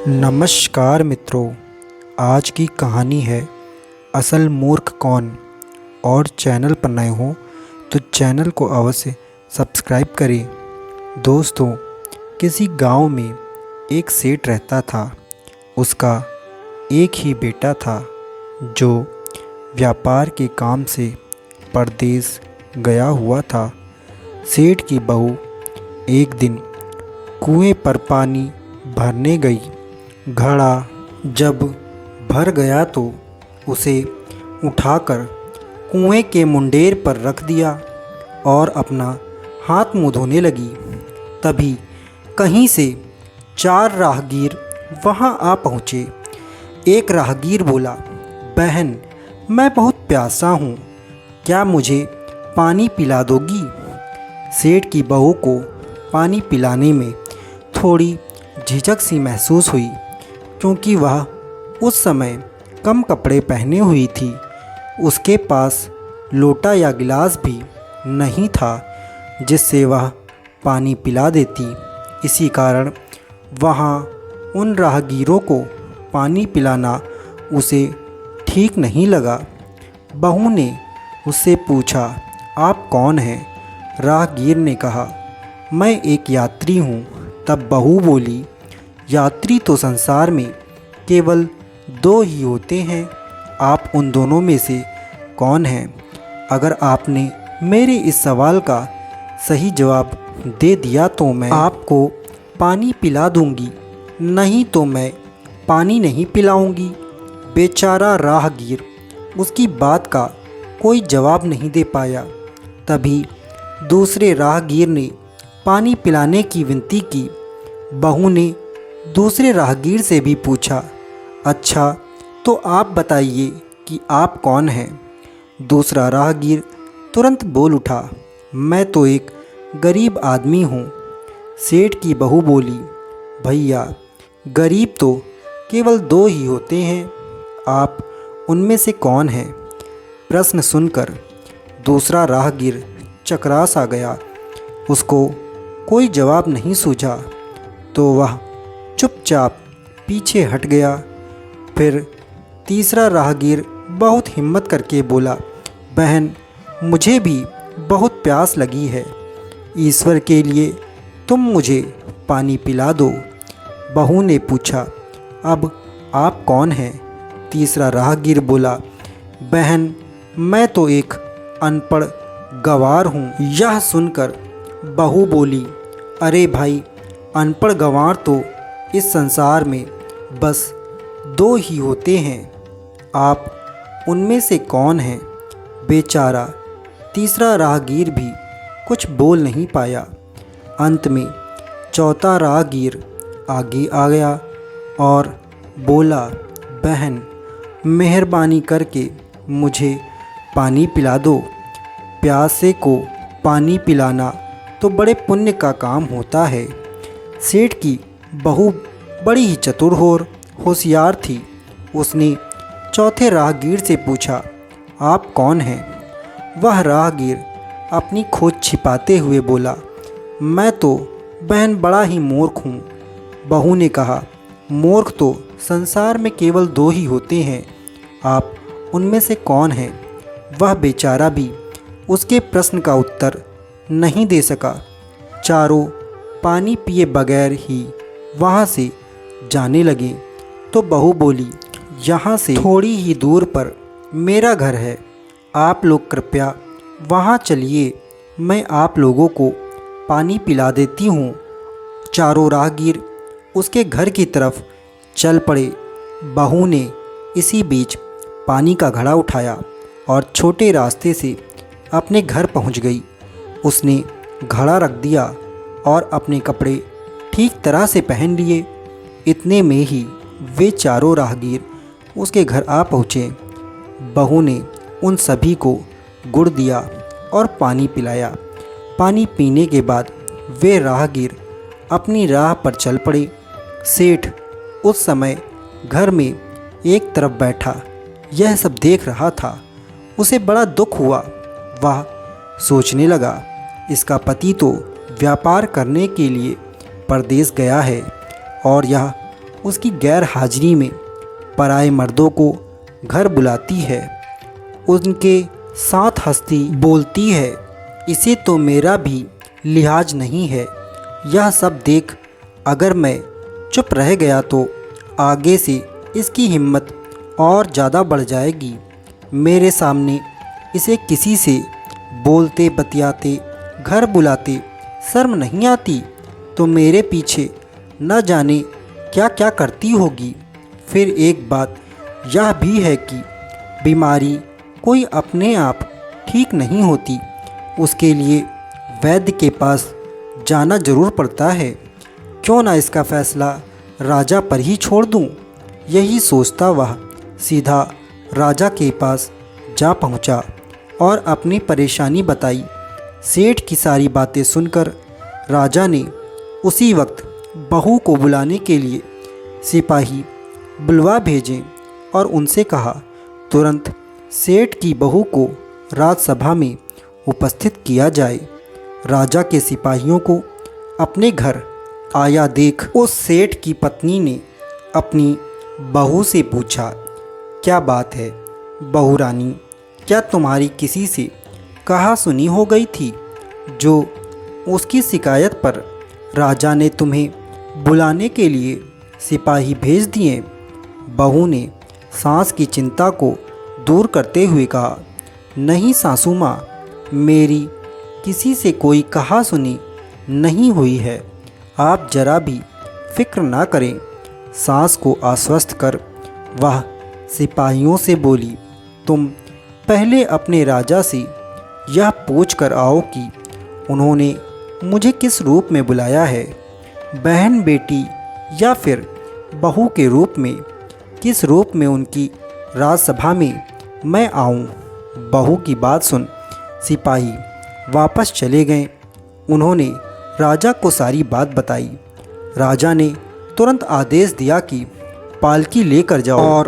नमस्कार मित्रों, आज की कहानी है असल मूर्ख कौन। और चैनल पर नए हो तो चैनल को अवश्य सब्सक्राइब करें। दोस्तों, किसी गांव में एक सेठ रहता था। उसका एक ही बेटा था जो व्यापार के काम से परदेश गया हुआ था। सेठ की बहू एक दिन कुएं पर पानी भरने गई। घड़ा जब भर गया तो उसे उठाकर कुएं के मुंडेर पर रख दिया और अपना हाथ मुँह धोने लगी। तभी कहीं से 4 राहगीर वहां आ पहुँचे। एक राहगीर बोला, बहन, मैं बहुत प्यासा हूँ, क्या मुझे पानी पिला दोगी? सेठ की बहू को पानी पिलाने में थोड़ी झिझक सी महसूस हुई, क्योंकि वह उस समय कम कपड़े पहने हुई थी। उसके पास लोटा या गिलास भी नहीं था जिससे वह पानी पिला देती। इसी कारण वहाँ उन राहगीरों को पानी पिलाना उसे ठीक नहीं लगा। बहू ने उससे पूछा, आप कौन हैं? राहगीर ने कहा, मैं एक यात्री हूँ। तब बहू बोली, यात्री तो संसार में केवल 2 ही होते हैं, आप उन दोनों में से कौन हैं? अगर आपने मेरे इस सवाल का सही जवाब दे दिया तो मैं आपको पानी पिला दूंगी, नहीं तो मैं पानी नहीं पिलाऊंगी। बेचारा राहगीर उसकी बात का कोई जवाब नहीं दे पाया। तभी दूसरे राहगीर ने पानी पिलाने की विनती की। बहू ने दूसरे राहगीर से भी पूछा, अच्छा तो आप बताइए कि आप कौन हैं? दूसरा राहगीर तुरंत बोल उठा, मैं तो एक गरीब आदमी हूँ। सेठ की बहू बोली, भैया, गरीब तो केवल 2 ही होते हैं, आप उनमें से कौन हैं? प्रश्न सुनकर दूसरा राहगीर चकरा सा गया। उसको कोई जवाब नहीं सूझा तो वह चुपचाप पीछे हट गया। फिर तीसरा राहगीर बहुत हिम्मत करके बोला, बहन, मुझे भी बहुत प्यास लगी है, ईश्वर के लिए तुम मुझे पानी पिला दो। बहू ने पूछा, अब आप कौन हैं? तीसरा राहगीर बोला, बहन, मैं तो एक अनपढ़ गंवार हूँ। यह सुनकर बहू बोली, अरे भाई, अनपढ़ गंवार तो इस संसार में बस 2 ही होते हैं, आप उनमें से कौन हैं? बेचारा तीसरा राहगीर भी कुछ बोल नहीं पाया। अंत में चौथा राहगीर आगे आ गया और बोला, बहन, मेहरबानी करके मुझे पानी पिला दो। प्यासे को पानी पिलाना तो बड़े पुण्य का काम होता है। सेठ की बहू बड़ी ही चतुर और होशियार थी। उसने चौथे राहगीर से पूछा, आप कौन हैं? वह राहगीर अपनी खोज छिपाते हुए बोला, मैं तो बहन बड़ा ही मूर्ख हूँ। बहू ने कहा, मूर्ख तो संसार में केवल 2 ही होते हैं, आप उनमें से कौन हैं? वह बेचारा भी उसके प्रश्न का उत्तर नहीं दे सका। चारों पानी पिए बगैर ही वहाँ से जाने लगे तो बहू बोली, यहाँ से थोड़ी ही दूर पर मेरा घर है, आप लोग कृपया वहाँ चलिए, मैं आप लोगों को पानी पिला देती हूँ। चारों राहगीर उसके घर की तरफ चल पड़े। बहू ने इसी बीच पानी का घड़ा उठाया और छोटे रास्ते से अपने घर पहुँच गई। उसने घड़ा रख दिया और अपने कपड़े ठीक तरह से पहन लिए। इतने में ही वे चारों राहगीर उसके घर आ पहुँचे। बहू ने उन सभी को गुड़ दिया और पानी पिलाया। पानी पीने के बाद वे राहगीर अपनी राह पर चल पड़े। सेठ उस समय घर में एक तरफ बैठा यह सब देख रहा था। उसे बड़ा दुख हुआ। वह सोचने लगा, इसका पति तो व्यापार करने के लिए परदेश गया है और यह उसकी गैर हाजिरी में पराए मर्दों को घर बुलाती है, उनके साथ हंसती बोलती है, इसे तो मेरा भी लिहाज नहीं है। यह सब देख अगर मैं चुप रह गया तो आगे से इसकी हिम्मत और ज़्यादा बढ़ जाएगी। मेरे सामने इसे किसी से बोलते बतियाते घर बुलाते शर्म नहीं आती, तो मेरे पीछे न जाने क्या क्या करती होगी। फिर एक बात यह भी है कि बीमारी कोई अपने आप ठीक नहीं होती, उसके लिए वैद्य के पास जाना जरूर पड़ता है। क्यों ना इसका फैसला राजा पर ही छोड़ दूं। यही सोचता वह सीधा राजा के पास जा पहुंचा और अपनी परेशानी बताई। सेठ की सारी बातें सुनकर राजा ने उसी वक्त बहू को बुलाने के लिए सिपाही बुलवा भेजे और उनसे कहा तुरंत सेठ की बहू को राजसभा में उपस्थित किया जाए। राजा के सिपाहियों को अपने घर आया देख उस सेठ की पत्नी ने अपनी बहू से पूछा, क्या बात है बहू रानी, क्या तुम्हारी किसी से कहा सुनी हो गई थी जो उसकी शिकायत पर राजा ने तुम्हें बुलाने के लिए सिपाही भेज दिए। बहू ने सास की चिंता को दूर करते हुए कहा, नहीं सासू माँ, मेरी किसी से कोई कहा सुनी नहीं हुई है, आप जरा भी फिक्र ना करें। सास को आश्वस्त कर वह सिपाहियों से बोली, तुम पहले अपने राजा से यह पूछ कर आओ कि उन्होंने मुझे किस रूप में बुलाया है, बहन बेटी या फिर बहू के रूप में, किस रूप में उनकी राजसभा में मैं आऊं। बहू की बात सुन सिपाही वापस चले गए। उन्होंने राजा को सारी बात बताई। राजा ने तुरंत आदेश दिया कि पालकी लेकर जाओ और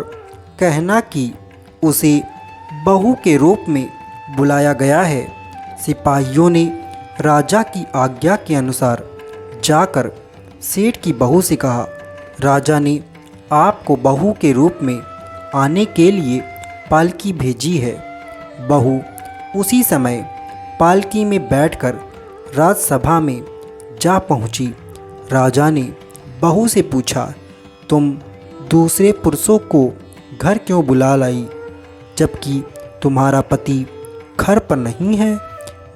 कहना कि उसे बहू के रूप में बुलाया गया है। सिपाहियों ने राजा की आज्ञा के अनुसार जाकर सेठ की बहू से कहा, राजा ने आपको बहू के रूप में आने के लिए पालकी भेजी है। बहू उसी समय पालकी में बैठकर राजसभा में जा पहुंची। राजा ने बहू से पूछा, तुम दूसरे पुरुषों को घर क्यों बुला लाई जबकि तुम्हारा पति घर पर नहीं है।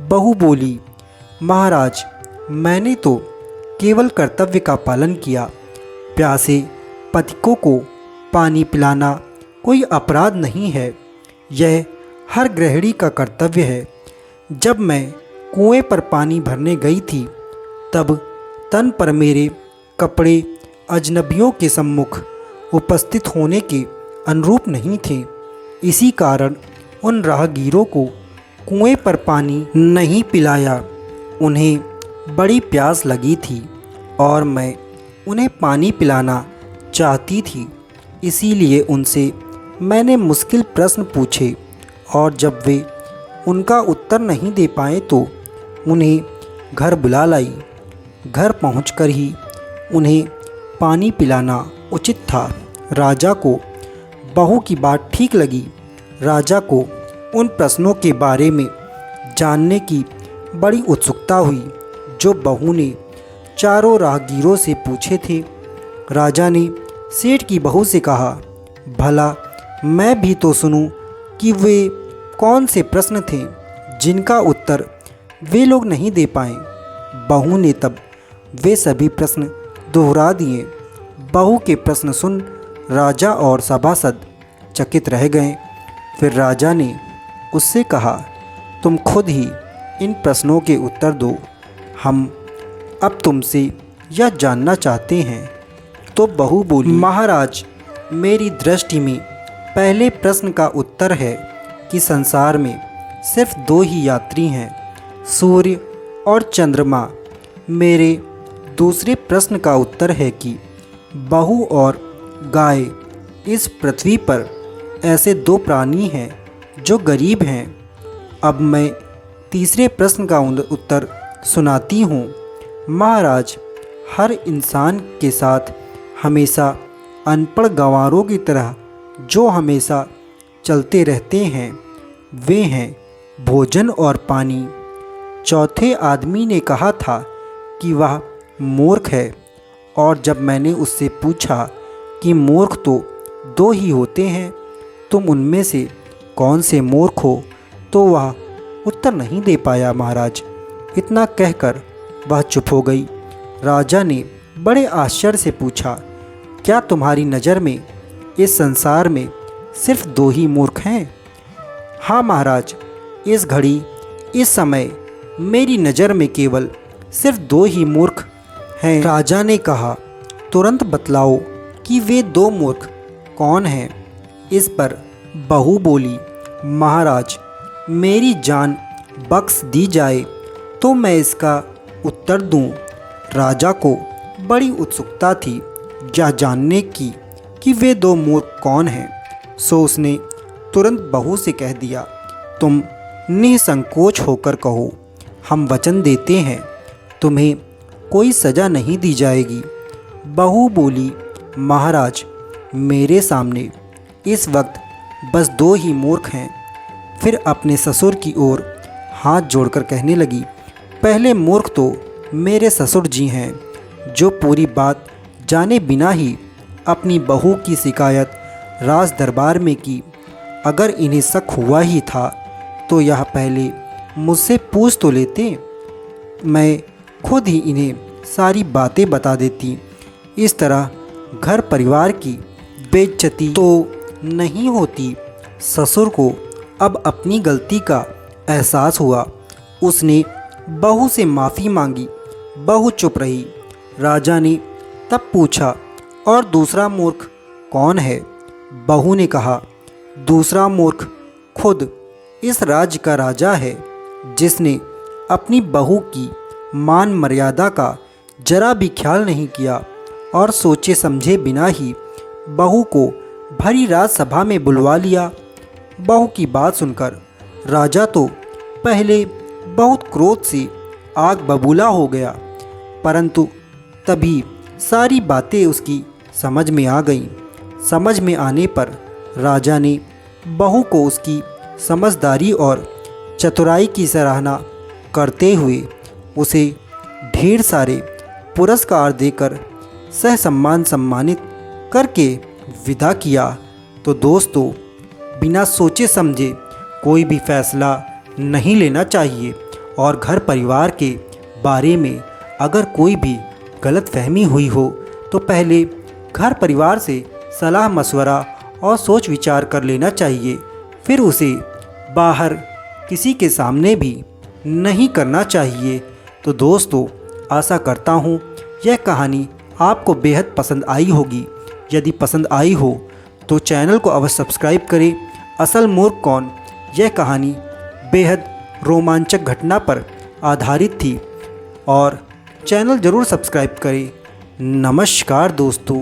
बहू बोली, महाराज, मैंने तो केवल कर्तव्य का पालन किया। प्यासे पथिकों को पानी पिलाना कोई अपराध नहीं है, यह हर गृहिणी का कर्तव्य है। जब मैं कुएं पर पानी भरने गई थी तब तन पर मेरे कपड़े अजनबियों के सम्मुख उपस्थित होने के अनुरूप नहीं थे। इसी कारण उन राहगीरों को कुएं पर पानी नहीं पिलाया। उन्हें बड़ी प्यास लगी थी और मैं उन्हें पानी पिलाना चाहती थी, इसीलिए उनसे मैंने मुश्किल प्रश्न पूछे और जब वे उनका उत्तर नहीं दे पाए तो उन्हें घर बुला लाई। घर पहुंचकर ही उन्हें पानी पिलाना उचित था। राजा को बहू की बात ठीक लगी। राजा को उन प्रश्नों के बारे में जानने की बड़ी उत्सुकता हुई जो बहू ने चारों राहगीरों से पूछे थे। राजा ने सेठ की बहू से कहा, भला मैं भी तो सुनूं कि वे कौन से प्रश्न थे जिनका उत्तर वे लोग नहीं दे पाए। बहू ने तब वे सभी प्रश्न दोहरा दिए। बहू के प्रश्न सुन राजा और सभासद चकित रह गए। फिर राजा ने उससे कहा, तुम खुद ही इन प्रश्नों के उत्तर दो, हम अब तुमसे यह जानना चाहते हैं। तो बहू बोली, महाराज, मेरी दृष्टि में पहले प्रश्न का उत्तर है कि संसार में सिर्फ दो ही यात्री हैं, सूर्य और चंद्रमा। मेरे दूसरे प्रश्न का उत्तर है कि बहू और गाय इस पृथ्वी पर ऐसे दो प्राणी हैं जो गरीब हैं। अब मैं तीसरे प्रश्न का उत्तर सुनाती हूँ। महाराज, हर इंसान के साथ हमेशा अनपढ़ गंवारों की तरह जो हमेशा चलते रहते हैं वे हैं भोजन और पानी। चौथे आदमी ने कहा था कि वह मूर्ख है, और जब मैंने उससे पूछा कि मूर्ख तो दो ही होते हैं, तुम उनमें से कौन से मूर्ख हो, तो वह उत्तर नहीं दे पाया महाराज। इतना कहकर वह चुप हो गई। राजा ने बड़े आश्चर्य से पूछा, क्या तुम्हारी नज़र में इस संसार में सिर्फ दो ही मूर्ख हैं? हाँ महाराज, इस घड़ी इस समय मेरी नज़र में केवल सिर्फ दो ही मूर्ख हैं। राजा ने कहा, तुरंत बतलाओ कि वे दो मूर्ख कौन हैं? इस पर बहू बोली, महाराज, मेरी जान बख्श दी जाए तो मैं इसका उत्तर दूं। राजा को बड़ी उत्सुकता थी यह जानने की कि वे दो मूर्ख कौन हैं, सो उसने तुरंत बहू से कह दिया, तुम निसंकोच होकर कहो, हम वचन देते हैं तुम्हें कोई सज़ा नहीं दी जाएगी। बहू बोली, महाराज, मेरे सामने इस वक्त बस दो ही मूर्ख हैं। फिर अपने ससुर की ओर हाथ जोड़कर कहने लगी, पहले मूर्ख तो मेरे ससुर जी हैं, जो पूरी बात जाने बिना ही अपनी बहू की शिकायत राज दरबार में की। अगर इन्हें शक हुआ ही था तो यह पहले मुझसे पूछ तो लेते, मैं खुद ही इन्हें सारी बातें बता देती। इस तरह घर परिवार की बेइज्जती तो नहीं होती। ससुर को अब अपनी गलती का एहसास हुआ। उसने बहू से माफ़ी मांगी। बहू चुप रही। राजा ने तब पूछा, और दूसरा मूर्ख कौन है? बहू ने कहा, दूसरा मूर्ख खुद इस राज्य का राजा है, जिसने अपनी बहू की मान मर्यादा का जरा भी ख्याल नहीं किया और सोचे समझे बिना ही बहू को भरी रात सभा में बुलवा लिया। बहू की बात सुनकर राजा तो पहले बहुत क्रोध से आग बबूला हो गया, परंतु तभी सारी बातें उसकी समझ में आ गईं। समझ में आने पर राजा ने बहू को उसकी समझदारी और चतुराई की सराहना करते हुए उसे ढेर सारे पुरस्कार देकर सहसम्मान सम्मानित करके विदा किया। तो दोस्तों, बिना सोचे समझे कोई भी फैसला नहीं लेना चाहिए, और घर परिवार के बारे में अगर कोई भी गलतफहमी हुई हो तो पहले घर परिवार से सलाह मशवरा और सोच विचार कर लेना चाहिए, फिर उसे बाहर किसी के सामने भी नहीं करना चाहिए। तो दोस्तों, आशा करता हूँ यह कहानी आपको बेहद पसंद आई होगी। यदि पसंद आई हो तो चैनल को अवश्य सब्सक्राइब करें। असल मूर्ख कौन, यह कहानी बेहद रोमांचक घटना पर आधारित थी, और चैनल ज़रूर सब्सक्राइब करें। नमस्कार दोस्तों।